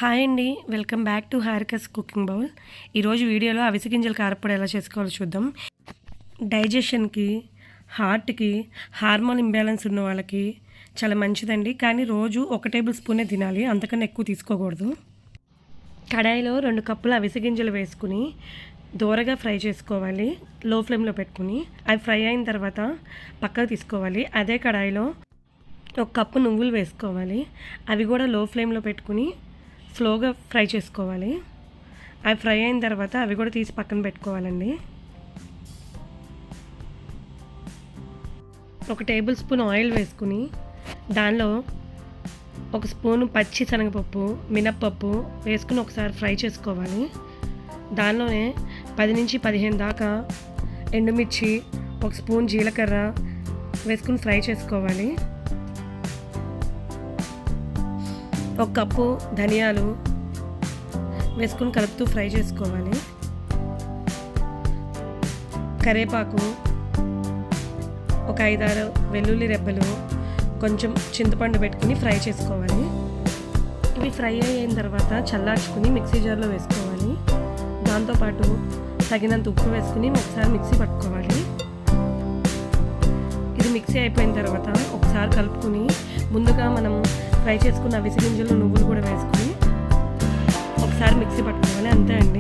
Hi అండి, welcome back to Harika's cooking bowl. ఈరోజు వీడియోలో అవిసె గింజల కారప్పొడి ఎలా చేసుకోవాలో చూద్దాం. డైజెషన్కి, హార్ట్కి, హార్మోన్ ఇంబ్యాలెన్స్ ఉన్న వాళ్ళకి చాలా మంచిదండి. కానీ రోజు 1 టేబుల్ స్పూనే తినాలి, అంతకన్నా ఎక్కువ తీసుకోకూడదు. కడాయిలో 2 కప్పుల అవిసె గింజలు వేసుకుని దోరగా ఫ్రై చేసుకోవాలి, లో ఫ్లేమ్లో పెట్టుకుని. అవి ఫ్రై అయిన తర్వాత పక్కకు తీసుకోవాలి. అదే కడాయిలో 1 కప్పు నువ్వులు వేసుకోవాలి. అవి కూడా లో ఫ్లేమ్లో పెట్టుకుని స్లోగా ఫ్రై చేసుకోవాలి. అవి ఫ్రై అయిన తర్వాత అవి కూడా తీసి పక్కన పెట్టుకోవాలండి. 1 టేబుల్ స్పూన్ ఆయిల్ వేసుకుని దానిలో 1 స్పూను పచ్చి శనగపప్పు, మినప్పప్పు వేసుకుని ఒకసారి ఫ్రై చేసుకోవాలి. దానిలోనే 10 నుంచి 15 దాకా ఎండుమిర్చి, 1 స్పూన్ జీలకర్ర వేసుకుని ఫ్రై చేసుకోవాలి. 1 కప్పు ధనియాలు వేసుకుని కలుపుతూ ఫ్రై చేసుకోవాలి. కరివేపాకు, 1 5-6 వెల్లుల్లి రెబ్బలు, కొంచెం చింతపండు పెట్టుకుని ఫ్రై చేసుకోవాలి. ఇవి ఫ్రై అయిన తర్వాత చల్లార్చుకుని మిక్సీ జార్లో వేసుకోవాలి. దాంతోపాటు తగినంత ఉప్పు వేసుకుని ఒకసారి మిక్సీ పట్టుకోవాలి. ఇది మిక్సీ అయిపోయిన తర్వాత ఒకసారి కలుపుకుని ముందుగా మనం ఫ్రై చేసుకున్న అవిసె గింజలు, నువ్వులు కూడా వేసుకుని ఒకసారి మిక్సీ పట్టుకోవాలి. అంతే అండి.